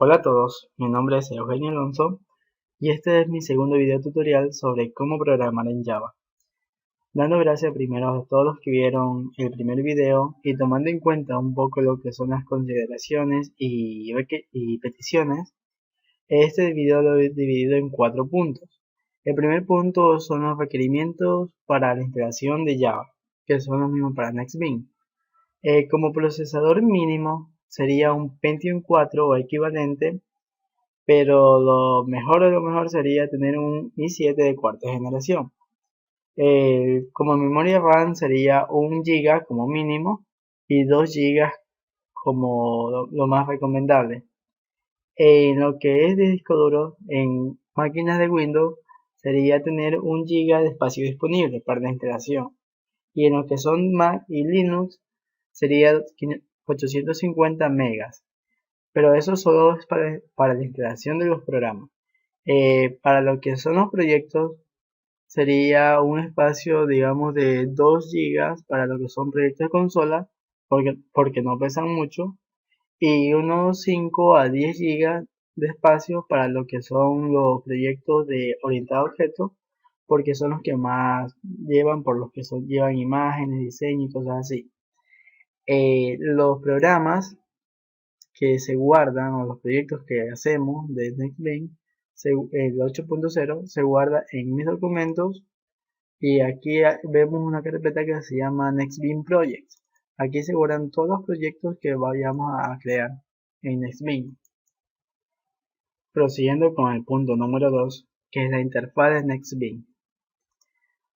Hola a todos, mi nombre es Eugenio Alonso y este es mi segundo video tutorial sobre cómo programar en Java. Dando gracias primero a todos los que vieron el primer video y tomando en cuenta un poco lo que son las consideraciones y peticiones, este video lo he dividido en 4 puntos. El primer punto son los requerimientos para la instalación de Java, que son los mismos para NextBeam. Como procesador mínimo sería un Pentium 4 o equivalente, pero lo mejor de lo mejor sería tener un i7 de cuarta generación. Como memoria RAM sería 1 GB como mínimo y 2 GB como lo más recomendable. En lo que es de disco duro, en máquinas de Windows sería tener 1 GB de espacio disponible para la instalación. Y en lo que son Mac y Linux sería 850 megas. Pero eso solo es para la instalación de los programas. Para lo que son los proyectos sería un espacio, digamos, de 2 gigas para lo que son proyectos de consola, porque no pesan mucho, y unos 5 a 10 gigas de espacio para lo que son los proyectos de orientado a objetos, porque son los que más llevan, por los que llevan imágenes, diseño y cosas así. Los programas que se guardan o los proyectos que hacemos de NextBeam, el 8.0 se guarda en mis documentos y aquí vemos una carpeta que se llama NextBeam Projects. Aquí se guardan todos los proyectos que vayamos a crear en NextBeam. Prosiguiendo con el punto número 2, que es la interfaz de NextBeam.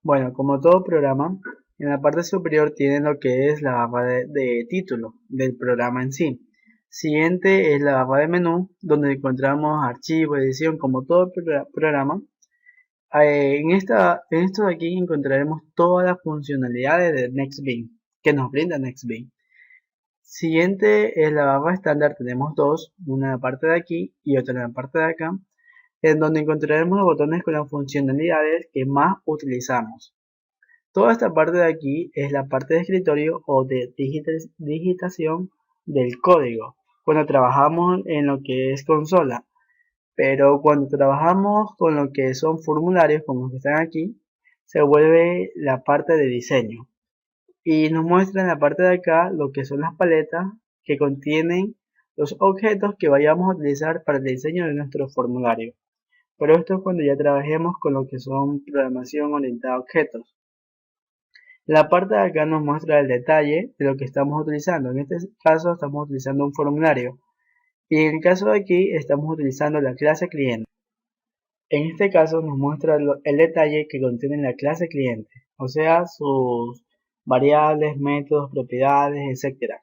Bueno, como todo programa, en la parte superior tiene lo que es la barra de título del programa en sí. Siguiente es la barra de menú, donde encontramos archivo, edición, como todo programa. En esto de aquí encontraremos todas las funcionalidades de NextBeam que nos brinda NextBeam. Siguiente es la barra estándar, tenemos dos, una en la parte de aquí y otra en la parte de acá, en donde encontraremos los botones con las funcionalidades que más utilizamos. Toda esta parte de aquí es la parte de escritorio o de digitación del código, cuando trabajamos en lo que es consola. Pero cuando trabajamos con lo que son formularios como los que están aquí, se vuelve la parte de diseño. Y nos muestra en la parte de acá lo que son las paletas que contienen los objetos que vayamos a utilizar para el diseño de nuestro formulario. Pero esto es cuando ya trabajemos con lo que son programación orientada a objetos. La parte de acá nos muestra el detalle de lo que estamos utilizando. En este caso estamos utilizando un formulario. Y en el caso de aquí estamos utilizando la clase cliente. En este caso nos muestra el detalle que contiene la clase cliente, o sea, sus variables, métodos, propiedades, etc.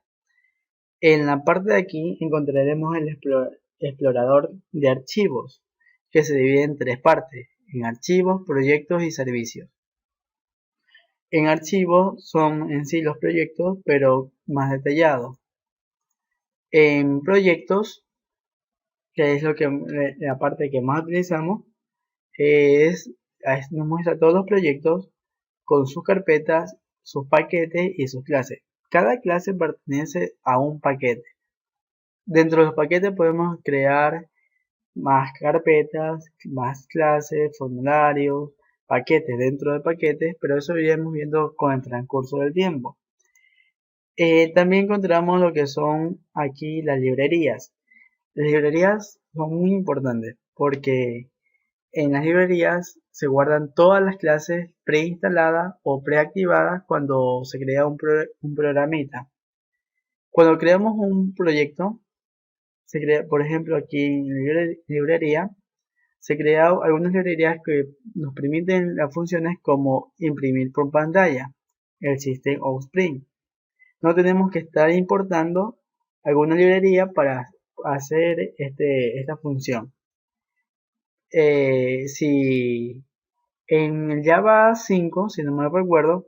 En la parte de aquí encontraremos el explorador de archivos, que se divide en 3 partes, en archivos, proyectos y servicios. En archivos son en sí los proyectos, pero más detallados. En proyectos, que es la parte que más utilizamos, nos muestra todos los proyectos con sus carpetas, sus paquetes y sus clases. Cada clase pertenece a un paquete. Dentro de los paquetes podemos crear más carpetas, más clases, formularios, paquetes dentro de paquetes, pero eso iremos viendo con el transcurso del tiempo. También encontramos lo que son aquí las librerías. Las librerías son muy importantes porque en las librerías se guardan todas las clases preinstaladas o preactivadas cuando se crea un programita. Cuando creamos un proyecto, se crea, por ejemplo, aquí en librería, se crean algunas librerías que nos permiten las funciones como imprimir por pantalla, el System Outprint. No tenemos que estar importando alguna librería para hacer esta función. Si en el Java 5, si no me recuerdo,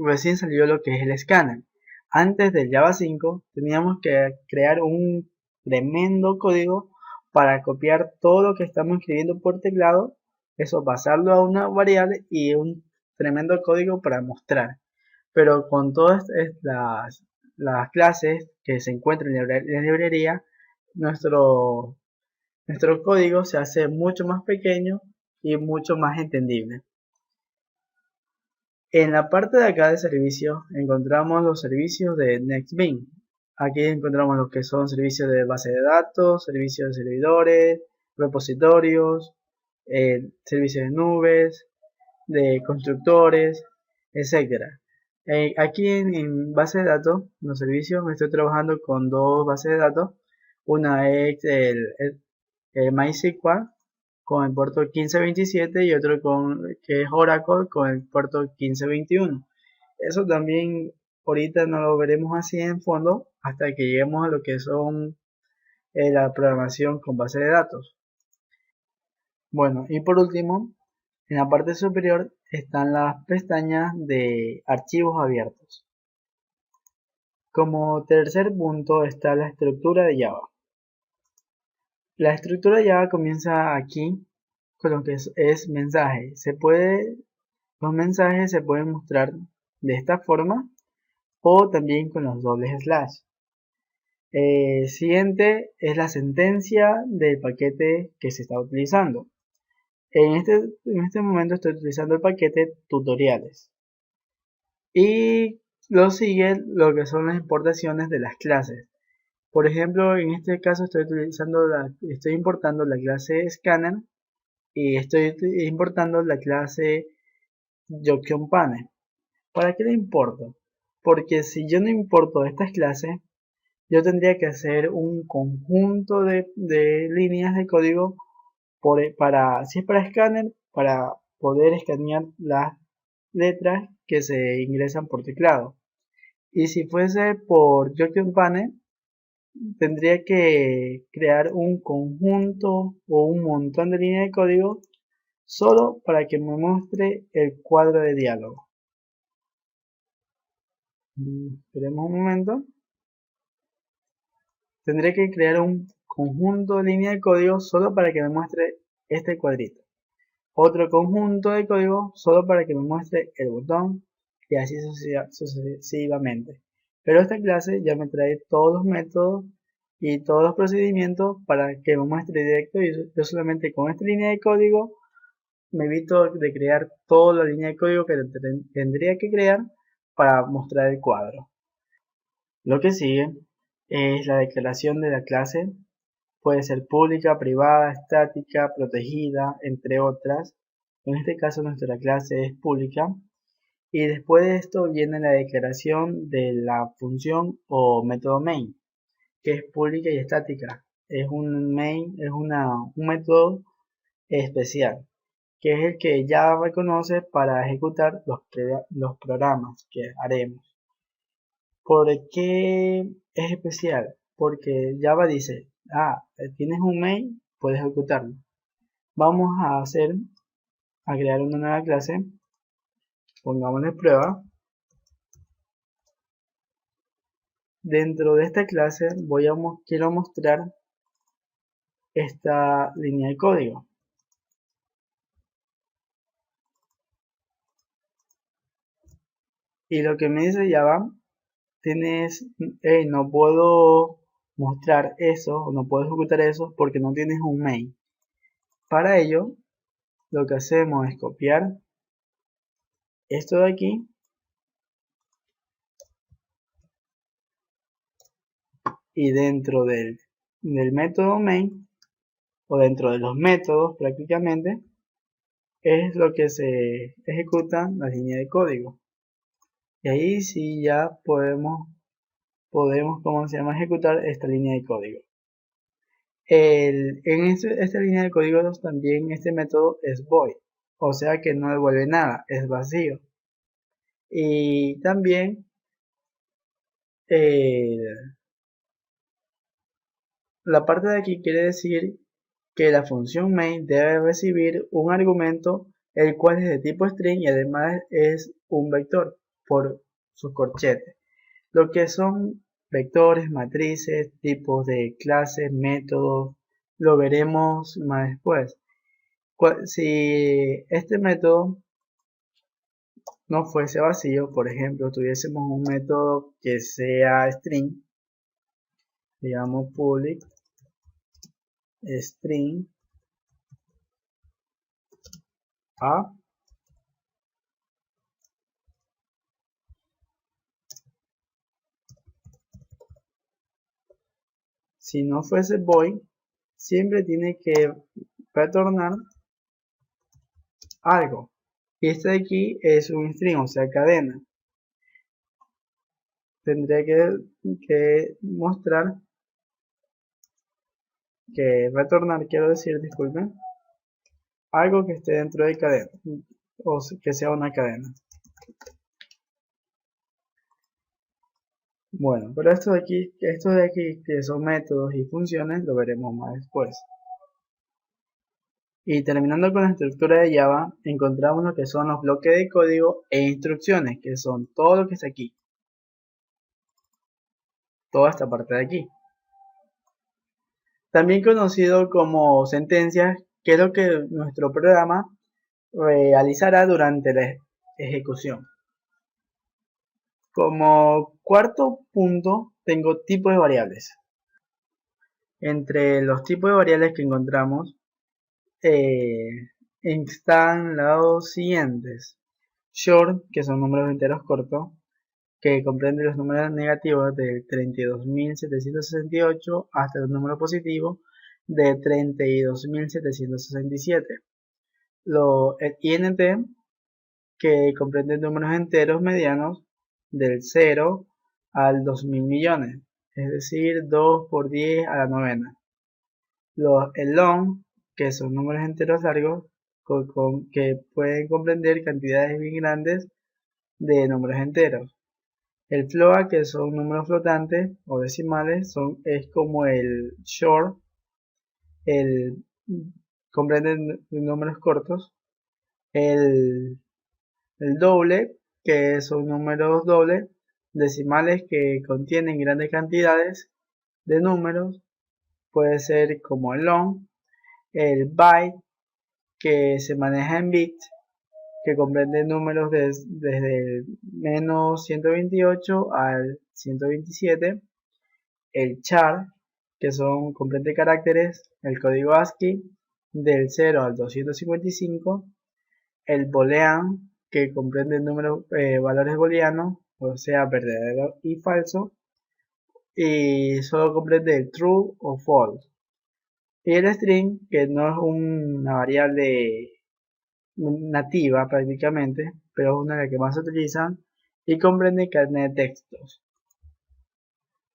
recién salió lo que es el escáner. Antes del Java 5 teníamos que crear un tremendo código para copiar todo lo que estamos escribiendo por teclado, eso pasarlo a una variable y un tremendo código para mostrar. Pero con todas las clases que se encuentran en la librería, nuestro código se hace mucho más pequeño y mucho más entendible. En la parte de acá de servicios encontramos los servicios de NextBeam. Aquí encontramos lo que son servicios de base de datos, servicios de servidores, repositorios, servicios de nubes, de constructores, etcétera. Aquí en base de datos, los servicios, estoy trabajando con dos bases de datos. Una es el MySQL con el puerto 1527 y otro que es Oracle con el puerto 1521. Eso también ahorita no lo veremos así en fondo hasta que lleguemos a lo que son la programación con base de datos. Bueno, y por último, en la parte superior están las pestañas de archivos abiertos. Como tercer punto está la estructura de Java. La estructura de Java comienza aquí con lo que es mensaje. Los mensajes se pueden mostrar de esta forma o también con los dobles slash. Siguiente es la sentencia del paquete que se está utilizando. En este momento estoy utilizando el paquete tutoriales. Y lo sigue lo que son las importaciones de las clases. Por ejemplo, en este caso estoy importando la clase scanner y estoy importando la clase JSON-Pane. ¿Para qué le importo? Porque si yo no importo estas clases, yo tendría que hacer un conjunto de líneas de código si es para escáner, para poder escanear las letras que se ingresan por teclado. Y si fuese por JSON-Pane, tendría que crear un conjunto o un montón de líneas de código solo para que me muestre el cuadro de diálogo. Esperemos un momento. Tendré que crear un conjunto de líneas de código solo para que me muestre este cuadrito. Otro conjunto de código solo para que me muestre el botón y así sucesivamente. Pero esta clase ya me trae todos los métodos y todos los procedimientos para que me muestre directo y yo solamente con esta línea de código me evito de crear toda la línea de código que tendría que crear para mostrar el cuadro. Lo que sigue es la declaración de la clase. Puede ser pública, privada, estática, protegida, entre otras. En este caso nuestra clase es pública. Y después de esto viene la declaración de la función o método main, que es pública y estática. Es un método especial, que es el que Java reconoce para ejecutar los programas que haremos. ¿Por qué es especial? Porque Java dice, tienes un main, puedes ejecutarlo. Vamos a crear una nueva clase, pongámosle prueba. Dentro de esta clase quiero mostrar esta línea de código. Y lo que me dice Java, no puedo mostrar eso, o no puedo ejecutar eso porque no tienes un main. Para ello, lo que hacemos es copiar esto de aquí y dentro del método main o dentro de los métodos prácticamente es lo que se ejecuta la línea de código. Y ahí sí ya podemos ¿cómo se llama? Ejecutar esta línea de código. En esta línea de código también este método es void, o sea que no devuelve nada, es vacío. Y también la parte de aquí quiere decir que la función main debe recibir un argumento el cual es de tipo string y además es un vector por su corchete. Lo que son vectores, matrices, tipos de clases, métodos, lo veremos más después. Si este método no fuese vacío, por ejemplo, tuviésemos un método que sea string, digamos public string a. Si no fuese void, siempre tiene que retornar algo. Y este de aquí es un string, o sea, cadena. Tendría que mostrar, que retornar, quiero decir, disculpen, algo que esté dentro de cadena, o que sea una cadena. Bueno, pero estos de aquí que son métodos y funciones, lo veremos más después. Y terminando con la estructura de Java, encontramos lo que son los bloques de código e instrucciones, que son todo lo que está aquí. Toda esta parte de aquí. También conocido como sentencias, que es lo que nuestro programa realizará durante la ejecución. Como cuarto punto, tengo tipos de variables. Entre los tipos de variables que encontramos, están los siguientes. Short, que son números enteros cortos, que comprende los números negativos de 32.768 hasta el número positivo de 32.767. El int, que comprende números enteros medianos del 0 al 2000 millones, es decir, 2 por 10 a la novena. El long, que son números enteros largos que pueden comprender cantidades bien grandes de números enteros. El float, que son números flotantes o decimales, es como el short, comprenden números cortos. El doble, que son números dobles, decimales que contienen grandes cantidades de números, puede ser como el long. El byte, que se maneja en bits, que comprende números desde el menos 128 al 127. El char, que comprende caracteres, el código ASCII del 0 al 255. El boolean, que comprende valores booleanos, o sea, verdadero y falso, y solo comprende el true o false. Y el string, que no es una variable nativa prácticamente, pero es una de las que más se utilizan y comprende cadena de textos.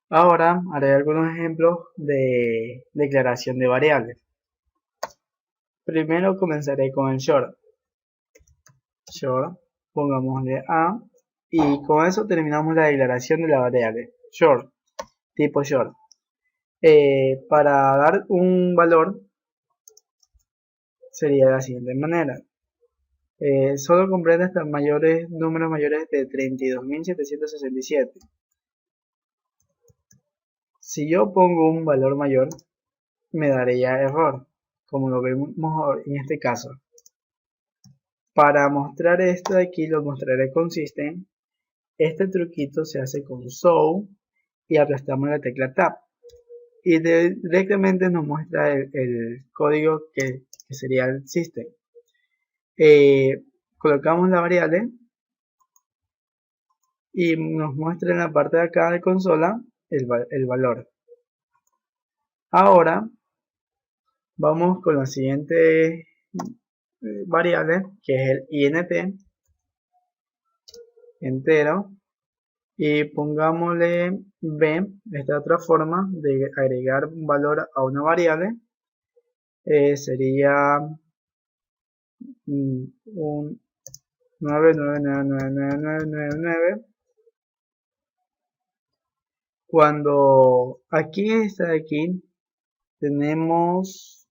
Ahora haré algunos ejemplos de declaración de variables. Primero comenzaré con el short. Short, pongámosle a, y con eso terminamos la declaración de la variable. Short, tipo short. Para dar un valor sería de la siguiente manera. Solo comprende hasta números mayores de 32.767. Si yo pongo un valor mayor, me daría error, como lo vemos en este caso. Para mostrar esto de aquí, lo mostraré con system. Este truquito se hace con show y aplastamos la tecla tab. Y directamente nos muestra el código que sería el system. Colocamos la variable y nos muestra en la parte de acá de consola el valor. Ahora vamos con la siguiente variable, que es el int entero, y pongámosle b. Esta otra forma de agregar un valor a una variable sería un 9999999. Cuando aquí está aquí tenemos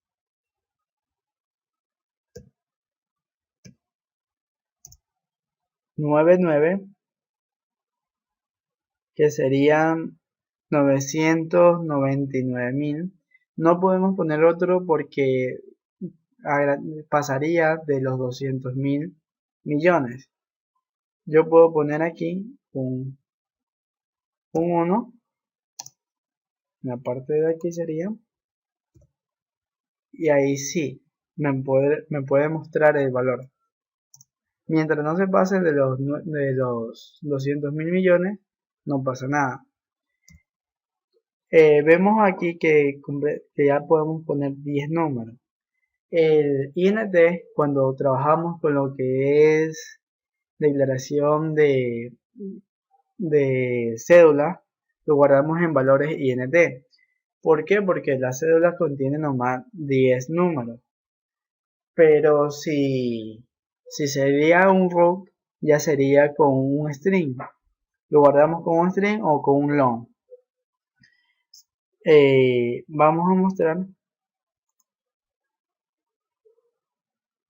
99, que serían 999.000. No podemos poner otro porque pasaría de los 200.000 millones. Yo puedo poner aquí un 1. La parte de aquí sería y ahí sí me puede mostrar el valor. Mientras no se pase de los 200.000 millones, no pasa nada. Vemos aquí que ya podemos poner 10 números. El INT, cuando trabajamos con lo que es declaración de cédula, lo guardamos en valores INT. ¿Por qué? Porque la cédula contiene nomás 10 números. Pero si sería un root, ya sería con un string. Lo guardamos con un string o con un long. Vamos a mostrar.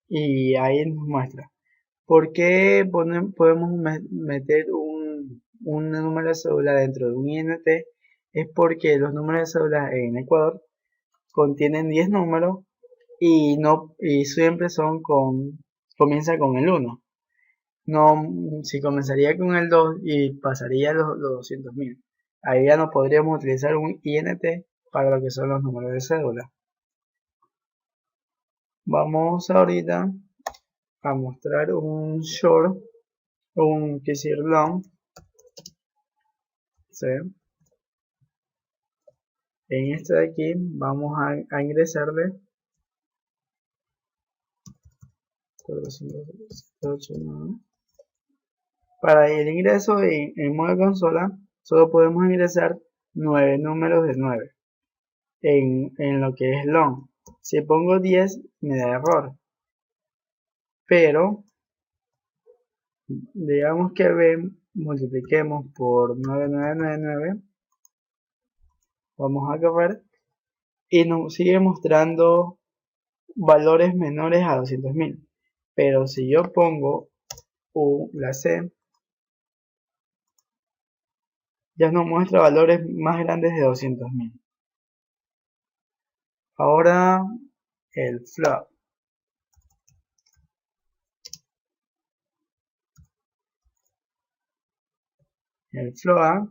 Y ahí nos muestra. ¿Por qué podemos meter un número de cédula dentro de un INT? Es porque los números de cédula en Ecuador contienen 10 números y siempre comienza con el 1. No, si comenzaría con el 2 y pasaría los 200.000. Ahí ya no podríamos utilizar un INT para lo que son los números de cédula. Vamos ahorita a mostrar un short, long. ¿Sí? En este de aquí vamos a ingresarle 408, para el ingreso en modo consola solo podemos ingresar 9 números de 9 en lo que es long. Si pongo 10 me da error, pero digamos que multipliquemos por 9999, vamos a correr y nos sigue mostrando valores menores a 200.000. Pero si yo pongo la C, ya nos muestra valores más grandes de 200.000. Ahora el float. El float,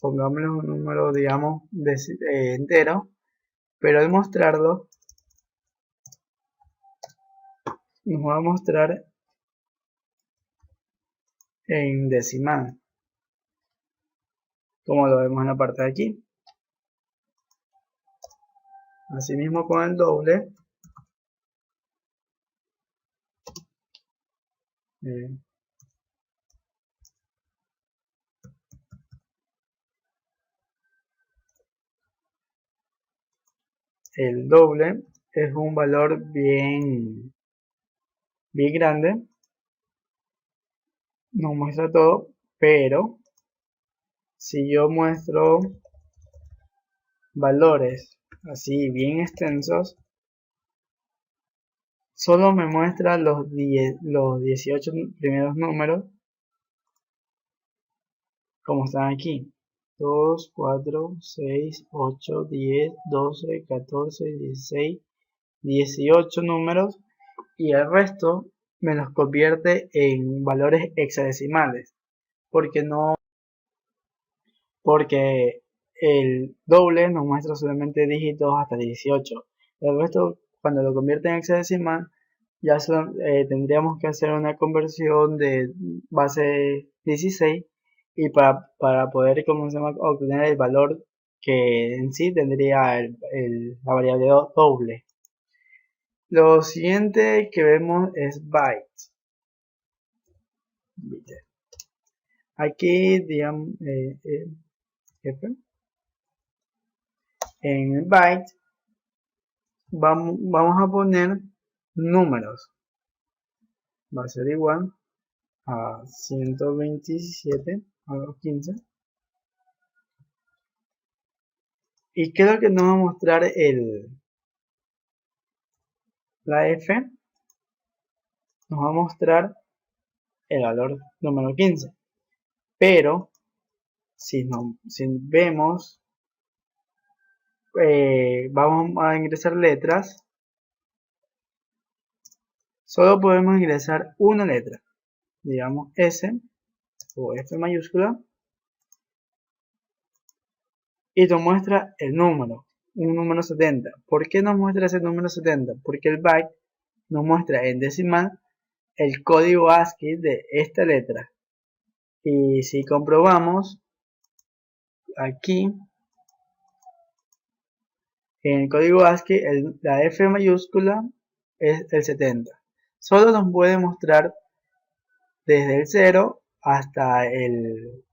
pongámosle un número, digamos, entero, pero al mostrarlo, nos va a mostrar en decimal, como lo vemos en la parte de aquí. Asimismo con el doble, el doble es un valor bien grande, nos muestra todo, pero si yo muestro valores así bien extensos, solo me muestra los 18 primeros números como están aquí: 2, 4, 6, 8, 10, 12, 14, 16, 18 números, y el resto me los convierte en valores hexadecimales, porque el doble nos muestra solamente dígitos hasta 18. El resto, cuando lo convierte en hexadecimal, ya tendríamos que hacer una conversión de base 16 y para poder obtener el valor que en sí tendría la variable doble. Lo siguiente que vemos es bytes. Aquí, digamos, en el byte vamos a poner números. Va a ser igual a 127 a los 15. ¿Y qué es lo que nos va a mostrar la F? Nos va a mostrar el valor número 15. Pero si vemos, vamos a ingresar letras, solo podemos ingresar una letra, digamos S o F mayúscula, y nos muestra el número un número 70. ¿Por qué nos muestra ese número 70? Porque el byte nos muestra en decimal el código ASCII de esta letra. Y si comprobamos aquí en el código ASCII, la F mayúscula es el 70. Solo nos puede mostrar desde el 0 hasta el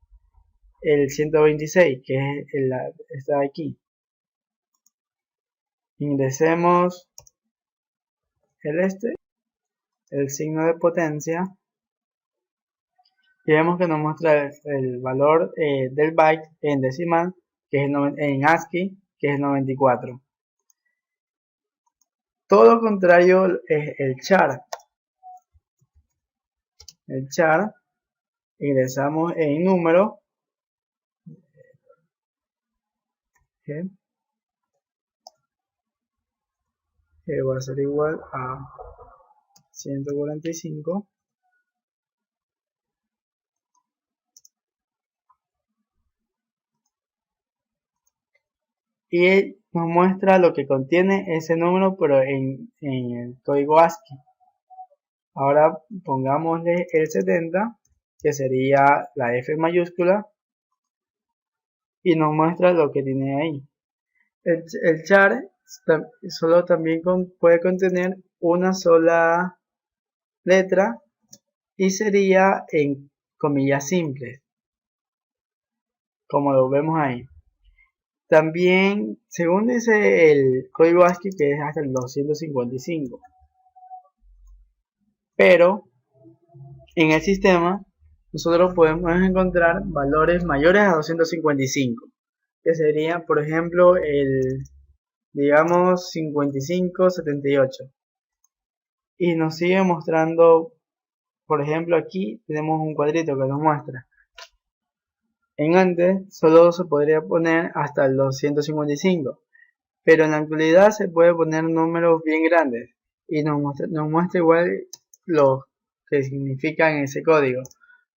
126, que es está aquí. Ingresemos el signo de potencia, y vemos que nos muestra el valor del byte en decimal, que es en ASCII, que es 94. Todo lo contrario es el char. El char, ingresamos en número, que va a ser igual a 145. Y nos muestra lo que contiene ese número, pero en el código ASCII. Ahora pongámosle el 70, que sería la F mayúscula, y nos muestra lo que tiene ahí. El char solo también puede contener una sola letra y sería en comillas simples, como lo vemos ahí. También, según dice el código ASCII, que es hasta el 255. Pero en el sistema nosotros podemos encontrar valores mayores a 255, que sería, por ejemplo, digamos 5578. Y nos sigue mostrando, por ejemplo, aquí tenemos un cuadrito que nos muestra. En antes solo se podría poner hasta el 255, pero en la actualidad se puede poner números bien grandes y nos muestra igual los que significan ese código.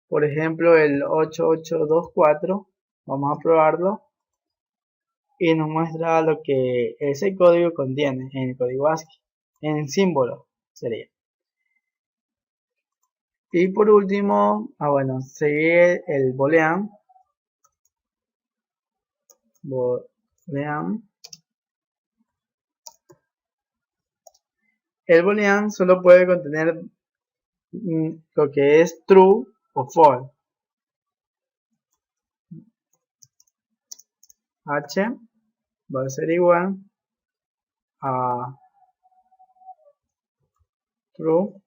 Por ejemplo, el 8824, vamos a probarlo, y nos muestra lo que ese código contiene en el código ASCII, en símbolo sería. Y por último, bueno, sigue el boolean. El boolean solo puede contener lo que es true o false. H va a ser igual a true,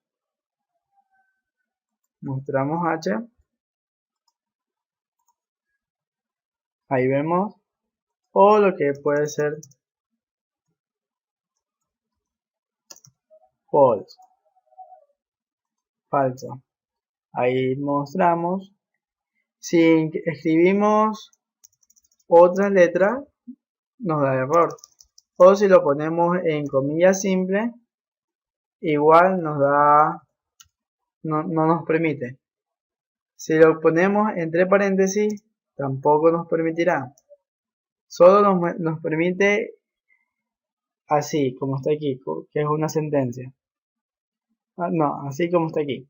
mostramos H, ahí vemos, o lo que puede ser false, falso. Ahí mostramos. Si escribimos otra letra nos da error, o si lo ponemos en comillas simples igual nos da, no nos permite. Si lo ponemos entre paréntesis tampoco nos permitirá, solo nos permite así como está aquí, que es una sentencia. No, así como está aquí.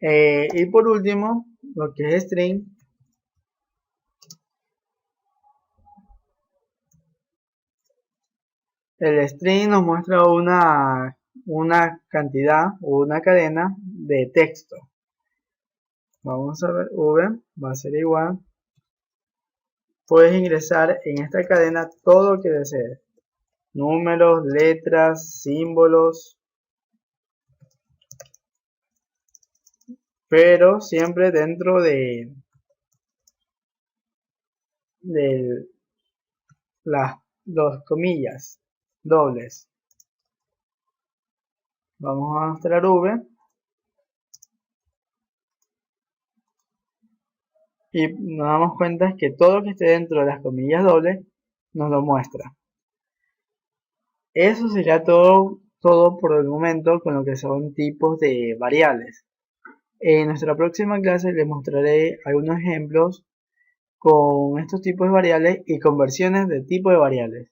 Y por último, lo que es string. El string nos muestra una cantidad o una cadena de texto. Vamos a ver, v va a ser igual. Puedes ingresar en esta cadena todo lo que desees. Números, letras, símbolos. Pero siempre dentro de las dos comillas dobles. Vamos a mostrar v. Y nos damos cuenta que todo lo que esté dentro de las comillas dobles nos lo muestra. Eso sería todo por el momento con lo que son tipos de variables. En nuestra próxima clase les mostraré algunos ejemplos con estos tipos de variables y conversiones de tipo de variables.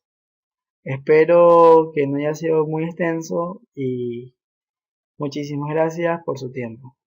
Espero que no haya sido muy extenso y muchísimas gracias por su tiempo.